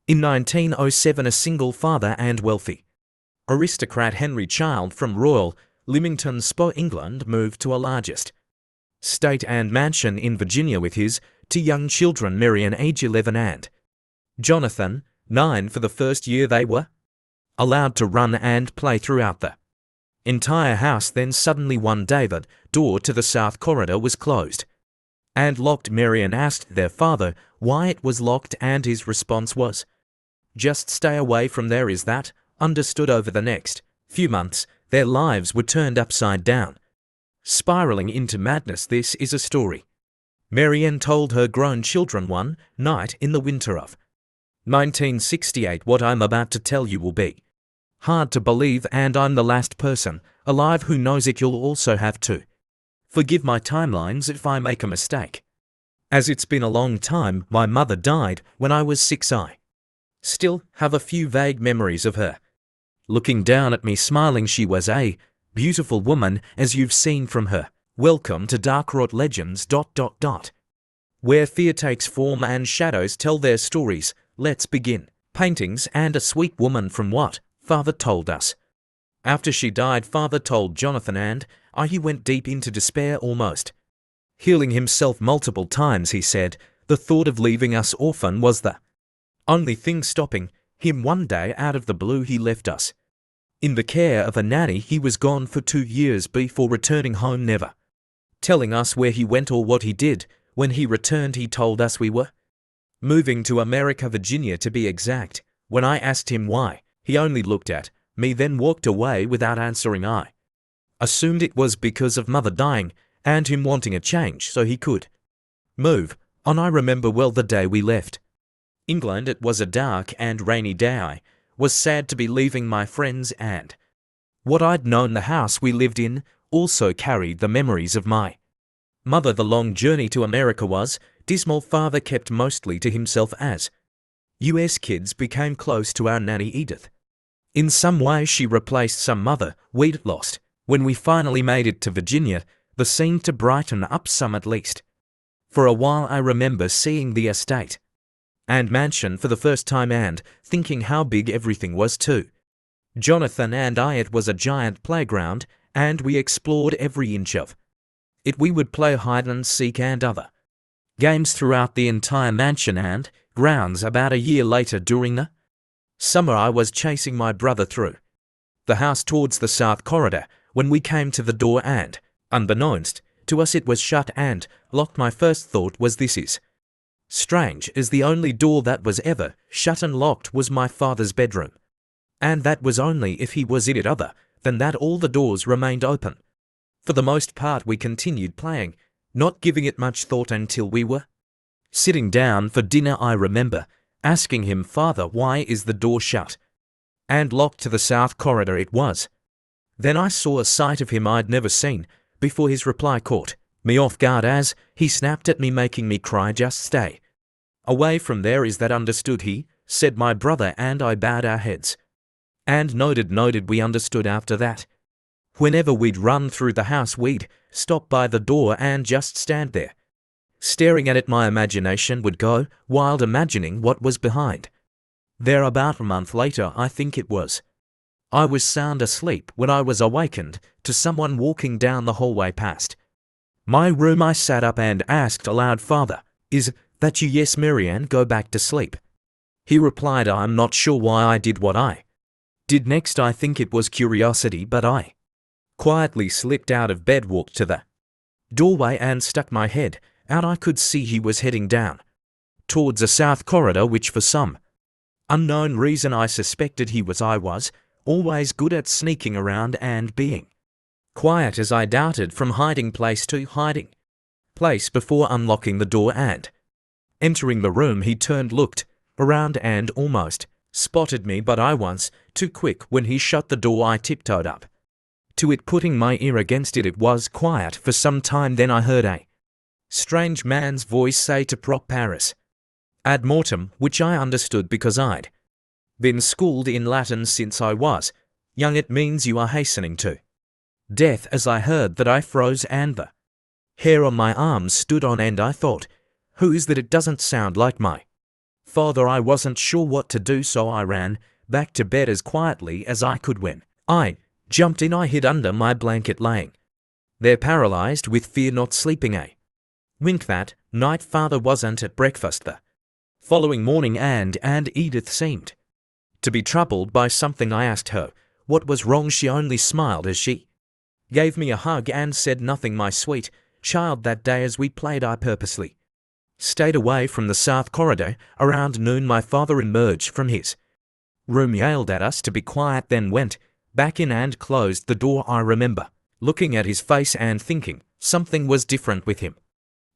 In 1907, a single father and wealthy aristocrat Henry Child from Royal Limington, England, moved to a largest state and mansion in Virginia with his two young children, Maryann, age 11, and Jonathan, 9. For the first year they were allowed to run and play throughout the entire house. Then suddenly one day the door to the south corridor was closed and locked. Maryann asked their father why it was locked, and his response was, "Just stay away from there." Is that understood? Over the next few months, their lives were turned upside down, spiraling into madness. This is a story Maryann told her grown children one night in the winter of 1968. What I'm about to tell you will be hard to believe, and I'm the last person alive who knows it. You'll also have to forgive my timelines if I make a mistake, as it's been a long time. My mother died when I was 6. I still have a few vague memories of her looking down at me, smiling. She was a beautiful woman, as you've seen from her. Welcome to Dark Legends. Where fear takes form and shadows tell their stories. Let's begin. Paintings and a sweet woman, from what Father told us. After she died, Father told Jonathan and I he went deep into despair, almost healing himself multiple times. He said the thought of leaving us orphan was the only thing stopping him. One day, out of the blue, he left us in the care of a nanny. He was gone for 2 years before returning home, never telling us where he went or what he did. When he returned, he told us we were moving to America, Virginia to be exact. When I asked him why, he only looked at me, then walked away without answering. I assumed it was because of Mother dying and him wanting a change so he could move on. I remember well the day we left England. It was a dark and rainy day. I was sad to be leaving my friends and what I'd known. The house we lived in also carried the memories of my mother. The long journey to America was dismal. Father kept mostly to himself as US kids became close to our nanny Edith. In some way she replaced some mother we'd lost. When we finally made it to Virginia, the scene to brighten up some, at least for a while. I remember seeing the estate and mansion for the first time and thinking how big everything was too. Jonathan and I, it was a giant playground and we explored every inch of it. We would play hide and seek and other games throughout the entire mansion and grounds. About a year later, during the summer, I was chasing my brother through the house towards the south corridor when we came to the door and, unbeknownst to us, it was shut and locked. My first thought was, this is strange, as the only door that was ever shut and locked was my father's bedroom, and that was only if he was in it. Other than that, all the doors remained open. For the most part, we continued playing, not giving it much thought until we were sitting down for dinner. I remember asking him, "Father, why is the door shut and locked to the south corridor?" It was then I saw a sight of him I'd never seen before. His reply caught me off guard as he snapped at me, making me cry. "Just stay away from there. Is that understood?" he said. My brother and I bowed our heads and noted. We understood. After that, whenever we'd run through the house, we'd stop by the door and just stand there, staring at it. My imagination would go wild, imagining what was behind there. About a month later, I think it was, I was sound asleep when I was awakened to someone walking down the hallway past my room. I sat up and asked aloud, "Father, is that you?" "Yes, Maryann, go back to sleep," he replied. I'm not sure why I did what I did next. I think it was curiosity, but I quietly slipped out of bed, walked to the doorway and stuck my head out. I could see he was heading down towards a south corridor, which for some unknown reason I suspected he was. I was always good at sneaking around and being quiet, as I darted from hiding place to hiding place before unlocking the door and entering the room. He turned, looked around and almost spotted me, but I was too quick. When he shut the door, I tiptoed up to it, putting my ear against it. It was quiet for some time. Then I heard a strange man's voice say to prop Paris ad mortem, which I understood because I'd been schooled in Latin since I was young. It means you are hastening to death. As I heard that, I froze and the hair on my arms stood on end. I thought, who is that? It doesn't sound like my father. I wasn't sure what to do, so I ran back to bed as quietly as I could. When I jumped in, I hid under my blanket, laying there paralyzed with fear, not sleeping a wink. That night father wasn't at breakfast the following morning, and Edith seemed to be troubled by something. I asked her what was wrong. She only smiled as she gave me a hug and said nothing, my sweet child. That day as we played, I purposely stayed away from the south corridor. Around noon my father emerged from his room, yelled at us to be quiet, then went back in and closed the door. I remember looking at his face and thinking something was different with him.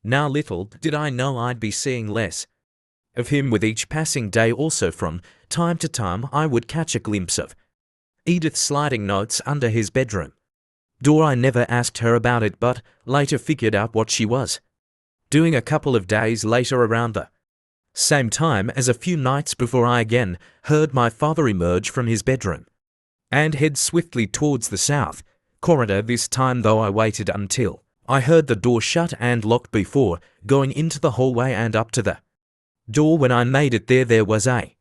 Now little did I know I'd be seeing less of him with each passing day. Also from time to time I would catch a glimpse of Edith sliding notes under his bedroom door. I never asked her about it, but later figured out what she was doing. A couple of days later, around the same time as a few nights before, I again heard my father emerge from his bedroom and head swiftly towards the south corridor. This time, though, I waited until I heard the door shut and locked before going into the hallway and up to the door. When I made it there was a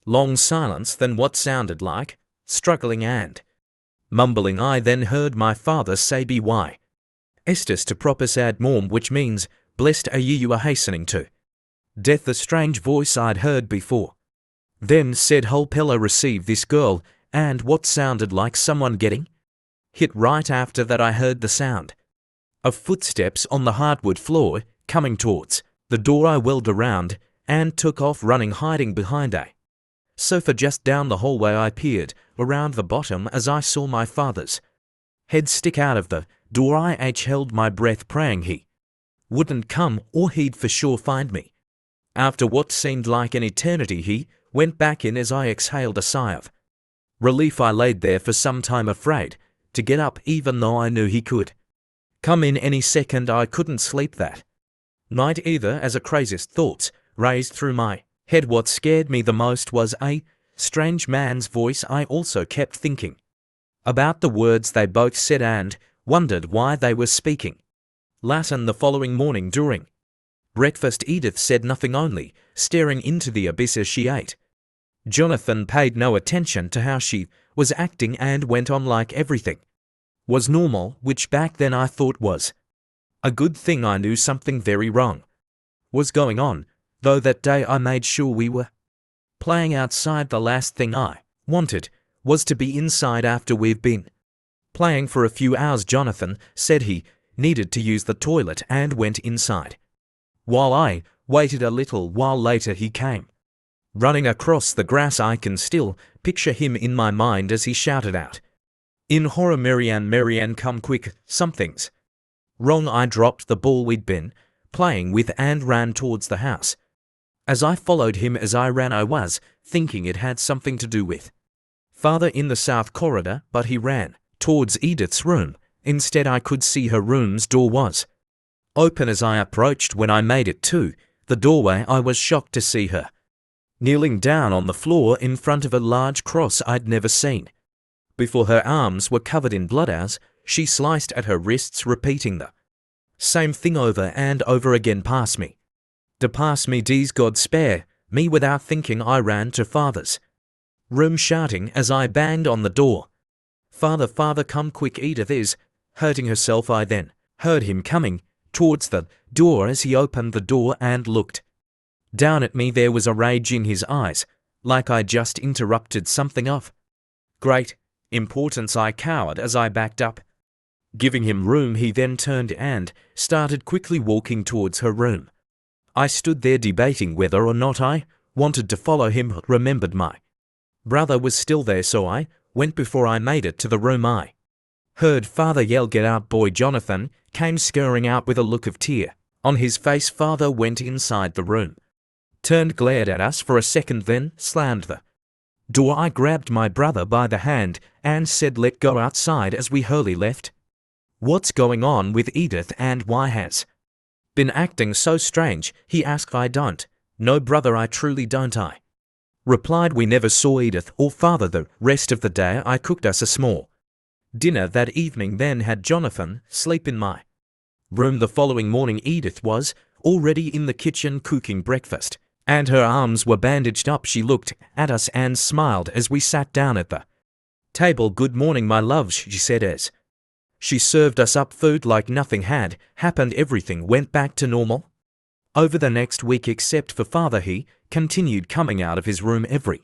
long silence, then what sounded like struggling and mumbling. I then heard my father say, "By Estes to propos ad morm," which means, "Blessed are you are hastening to death." The strange voice I'd heard before then said, "Holpella, receive this girl," and what sounded like someone getting hit. Right after that I heard the sound of footsteps on the hardwood floor coming towards the door. I whirled around and took off running, hiding behind a sofa just down the hallway. I peered around the bottom as I saw my father's head stick out of the door. I held my breath, praying he wouldn't come or he'd for sure find me. After what seemed like an eternity, he went back in. As I exhaled a sigh of relief, I laid there for some time, afraid to get up, even though I knew he could come in any second. I couldn't sleep that night either, as a craziest thoughts raised through my head. What scared me the most was a strange man's voice. I also kept thinking about the words they both said and wondered why they were speaking Latin. The following morning during breakfast, Edith said nothing, only staring into the abyss as she ate. Jonathan paid no attention to how she was acting and went on like everything was normal, which back then I thought was a good thing. I knew something very wrong was going on, though. That day I made sure we were playing outside. The last thing I wanted was to be inside after we've been playing for a few hours. Jonathan said he needed to use the toilet and went inside. While I waited a little while later, he came running across the grass. I can still picture him in my mind as he shouted out in horror, "Maryann, Maryann, come quick, something's wrong." I dropped the ball we'd been playing with and ran towards the house. As I followed him as I ran, I was thinking it had something to do with father in the south corridor, but he ran towards Edith's room. Instead, I could see her room's door was open as I approached. When I made it to the doorway, I was shocked to see her kneeling down on the floor in front of a large cross I'd never seen before. Her arms were covered in blood as she sliced at her wrists, repeating the same thing over and over again, "Pass me, pass me, D's God spare me." Without thinking, I ran to father's room, shouting as I banged on the door, "Father, father, come quick, Edith is hurting herself." I then heard him coming towards the door. As he opened the door and looked down at me, there was a rage in his eyes, like I just interrupted something of great importance. I cowered as I backed up, giving him room. He then turned and started quickly walking towards her room. I stood there debating whether or not I wanted to follow him. Remembered my brother was still there, so I went. Before I made it to the room, I heard father yell, "Get out, boy!" Jonathan came scurrying out with a look of tear on his face. Father went inside the room, turned, glared at us for a second, then slammed the door. I grabbed my brother by the hand and said, "Let go," outside as we hurriedly left. "What's going on with Edith, and why has been acting so strange?" he asked. "I don't know, brother, I truly don't," I replied. "We never saw Edith or father the rest of the day. I cooked us a small dinner that evening, then had Jonathan sleep in my room. The following morning, Edith was already in the kitchen cooking breakfast. and her arms were bandaged up. She looked at us and smiled as we sat down at the table. "Good morning, my loves," she said as she served us up food like nothing had happened. Everything went back to normal over the next week except for Father. He continued coming out of his room every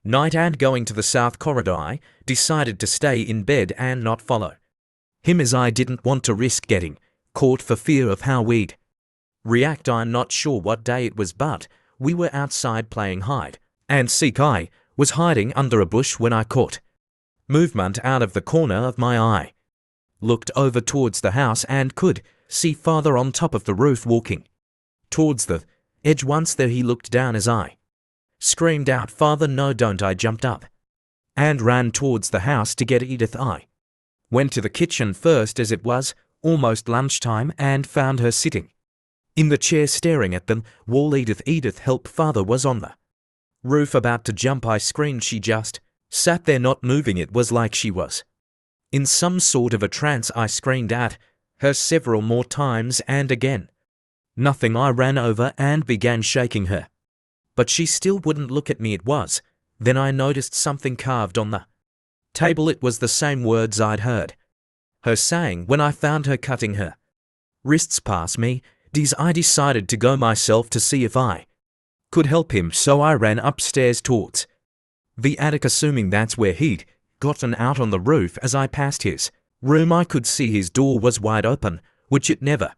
night and going to the south corridor. I decided to stay in bed and not follow him as I didn't want to risk getting caught for fear of how we'd react. I'm not sure what day it was, but we were outside playing hide and seek. I was hiding under a bush when I caught movement out of the corner of my eye. Looked over towards the house and could see Father on top of the roof walking towards the edge. Once there, he looked down as I screamed out, "Father, no, don't!" I jumped up and ran towards the house to get Edith. I went to the kitchen first as it was almost lunchtime and found her sitting in the chair staring at the wall. Edith, help! Father was on the roof about to jump. I screamed. She just sat there not moving. It was like she was in some sort of a trance. I screamed at her several more times and again nothing. I ran over and began shaking her, but she still wouldn't look at me. It was then I noticed something carved on the table. It was the same words I'd heard her saying when I found her cutting her wrists past me. I decided to go myself to see if I could help him, so I ran upstairs towards the attic, assuming that's where he'd gotten out on the roof. As I passed his room, I could see his door was wide open, which it never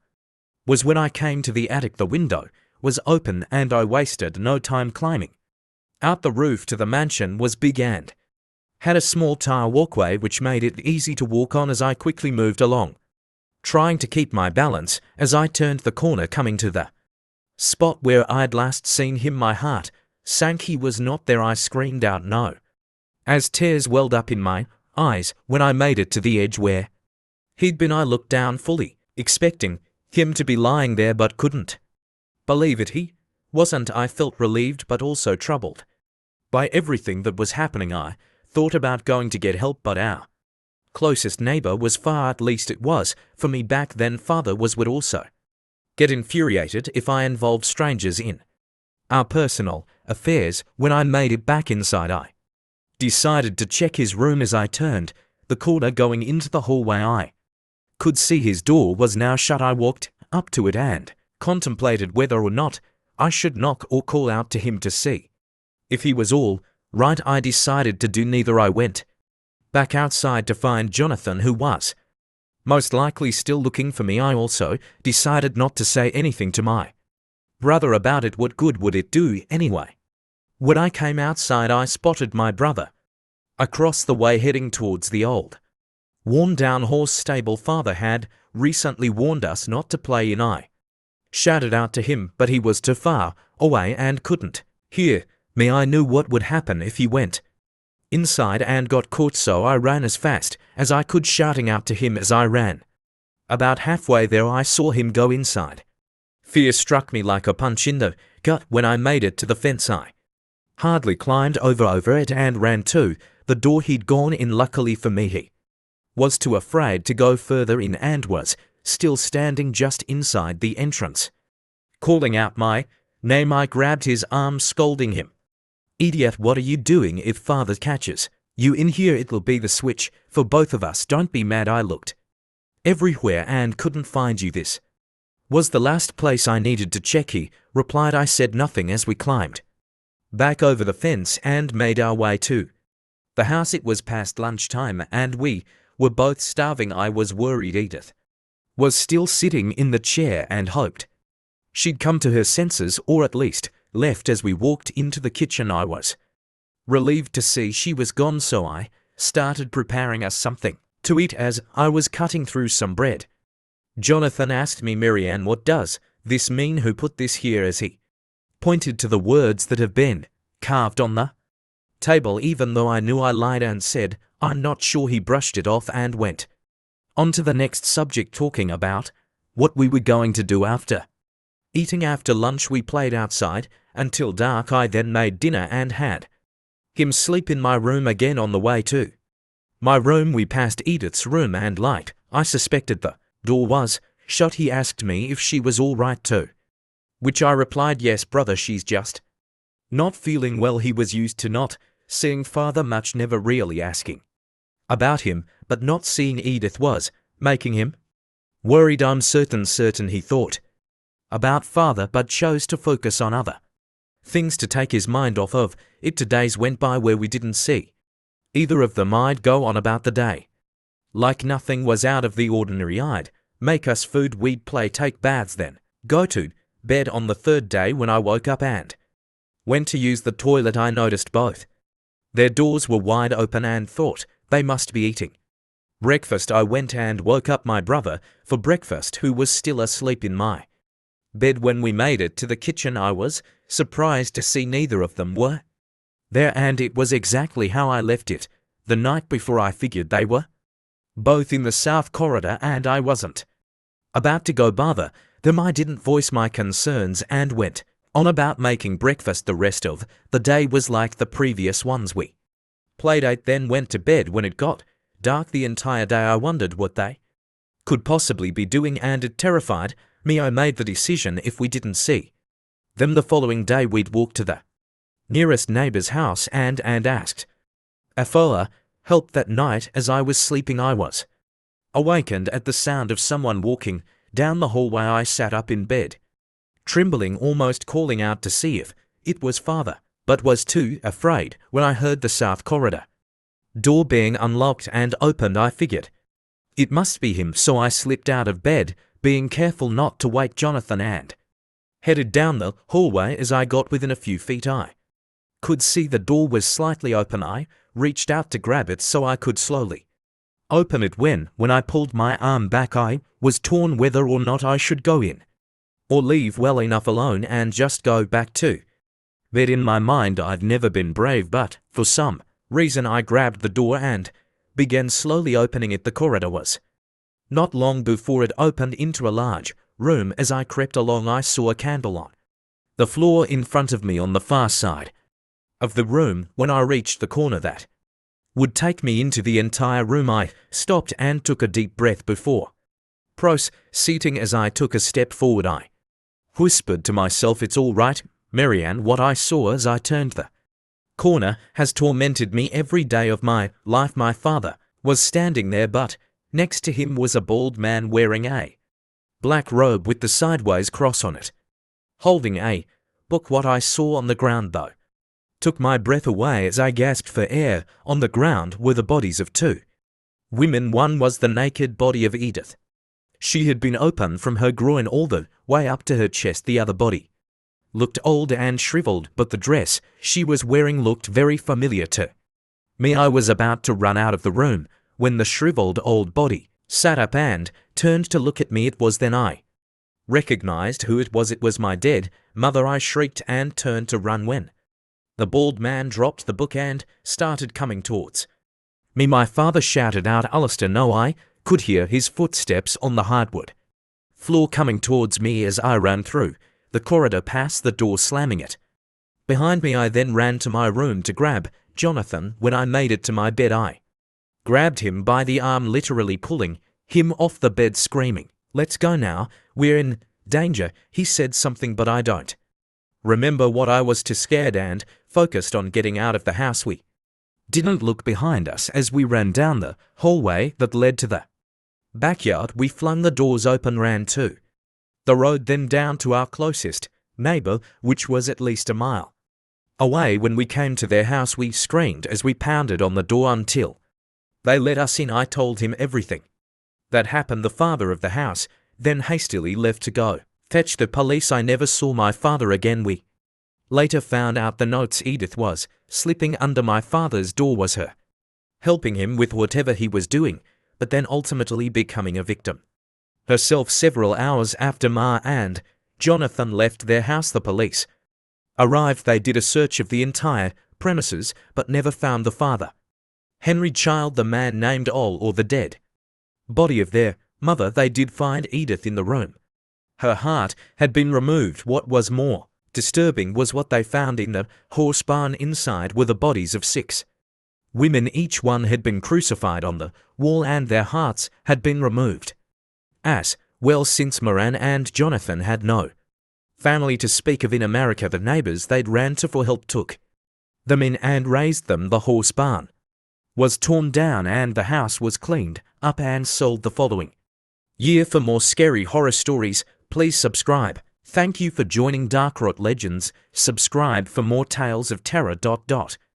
was when I came to the attic. The window was open and I wasted no time climbing out. The roof to the mansion was big and had a small tile walkway which made it easy to walk on. As I quickly moved along, trying to keep my balance, as I turned the corner coming to the spot where I'd last seen him, my heart sank. He was not there. I screamed out no as tears welled up in my eyes. When I made it to the edge where he'd been, I looked down, fully expecting him to be lying there, but couldn't believe it. He wasn't. I felt relieved but also troubled by everything that was happening. I thought about going to get help, but our closest neighbor was far, at least it was for me back then. Father would also get infuriated if I involved strangers in our personal affairs. When I made it back inside, I decided to check his room. As I turned the corner going into the hallway, I could see his door was now shut. I walked up to it and contemplated whether or not I should knock or call out to him to see if he was all right. I decided to do neither. I went back outside to find Jonathan, who was most likely still looking for me. I also decided not to say anything to my brother about it. What good would it do anyway? When I came outside, I spotted my brother across the way heading towards the old worn-down horse stable Father had recently warned us not to play in. I shouted out to him, but he was too far away and couldn't hear me. I knew what would happen if he went inside and got caught, so I ran as fast as I could, shouting out to him. As I ran about halfway there, I saw him go inside. Fear struck me like a punch in the gut. When I made it to the fence, I hardly climbed over it and ran to the door he'd gone in. Luckily for me, he was too afraid to go further in and was still standing just inside the entrance, calling out my name. I grabbed his arm, scolding him, "Idiot, what are you doing? If Father catches you in here, it'll be the switch for both of us. Don't be mad." I looked everywhere and couldn't find you. This was the last place I needed to check, he replied. I said nothing as we climbed back over the fence and made our way to the house. It was past lunchtime and we were both starving. I was worried Edith was still sitting in the chair and hoped she'd come to her senses, or at least left. As we walked into the kitchen, I was relieved to see she was gone, so I started preparing us something to eat. As I was cutting through some bread, Jonathan asked me, "Maryann, what does this mean? Who put this here?" As he pointed to the words that have been carved on the table. Even though I knew, I lied and said I'm not sure. He brushed it off and went on to the next subject, talking about what we were going to do after eating. After lunch, we played outside until dark. I then made dinner and had him sleep in my room. Again, on the way to my room, we passed Edith's room and light. I suspected the door was shut. He asked me if she was all right too. Which I replied, yes, brother, she's just not feeling well. He was used to not seeing father much, never really asking about him, but not seeing Edith was making him worried. I'm certain he thought about father, but chose to focus on other things to take his mind off of it. 2 days went by where we didn't see either of them. I'd go on about the day like nothing was out of the ordinary. I'd make us food, we'd play, take baths, then go to bed. On the 3rd day, when I woke up and went to use the toilet, I noticed both their doors were wide open and thought they must be eating breakfast. I went and woke up my brother for breakfast, who was still asleep in my bed. When we made it to the kitchen, I was surprised to see neither of them were there, and it was exactly how I left it the night before. I figured they were both in the south corridor, and I wasn't about to go bother them. I didn't voice my concerns and went on about making breakfast. The rest of the day was like the previous ones. We played, ate, then went to bed. When it got dark the entire day, I wondered what they could possibly be doing, and it terrified me. I made the decision, if we didn't see them the following day, we'd walk to the nearest neighbor's house and asked for help. That night, as I was sleeping, I was awakened at the sound of someone walking down the hallway. I sat up in bed, trembling, almost calling out to see if it was father, but was too afraid. When I heard the south corridor door being unlocked and opened, I figured it must be him, so I slipped out of bed, being careful not to wake Jonathan, and headed down the hallway. As I got within a few feet, I could see the door was slightly open. I reached out to grab it so I could slowly open it. When I pulled my arm back, I was torn whether or not I should go in or leave well enough alone and just go back to bed. In my mind, I'd never been brave, but for some reason I grabbed the door and began slowly opening it. The corridor was not long before it opened into a large room. As I crept along, I saw a candle on the floor in front of me on the far side of the room. When I reached the corner that would take me into the entire room, I stopped and took a deep breath before proceeding. As I took a step forward, I whispered to myself, "It's all right, Maryann." What I saw as I turned the corner has tormented me every day of my life. My father was standing there, but next to him was a bald man wearing a black robe with the sideways cross on it, holding a book. What I saw on the ground, though, took my breath away. As I gasped for air, on the ground were the bodies of 2 women. One was the naked body of Edith. She had been open from her groin all the way up to her chest. The other body looked old and shriveled, but the dress she was wearing looked very familiar to me. I was about to run out of the room when the shriveled old body sat up and turned to look at me. It was then I recognized who it was. It was my dead mother. I shrieked and turned to run when the bald man dropped the book and started coming towards me. My father shouted out, "Alistair, no!" I could hear his footsteps on the hardwood floor coming towards me as I ran through the corridor past the door, slamming it behind me. I then ran to my room to grab Jonathan. When I made it to my bed, I grabbed him by the arm, literally pulling him off the bed, screaming, "Let's go now, we're in danger." He said something, but I don't remember what. I was too scared and focused on getting out of the house. We didn't look behind us as we ran down the hallway that led to the backyard. We flung the doors open, ran to the road, then down to our closest neighbor, which was at least a mile away. When we came to their house, we screamed as we pounded on the door until they let us in. I told him everything that happened. The father of the house then hastily left to go fetch the police. I never saw my father again. We later found out the notes Edith was slipping under my father's door was her helping him with whatever he was doing, but then ultimately becoming a victim herself. Several hours after Ma and Jonathan left their house, the police arrived. They did a search of the entire premises, but never found the father, Henry Child, the man named Ol, or the dead body of their mother. They did find Edith in the room. Her heart had been removed. What was more disturbing was what they found in the horse barn. Inside were the bodies of 6 women. Each one had been crucified on the wall, and their hearts had been removed as well. Since Maryann and Jonathan had no Family to speak of in America, the neighbours they'd ran to for help took them in and raised them. The horse barn was torn down and the house was cleaned up and sold the following year. For more scary horror stories, please subscribe. Thank you for joining Dark Rot Legends. Subscribe for more tales of terror.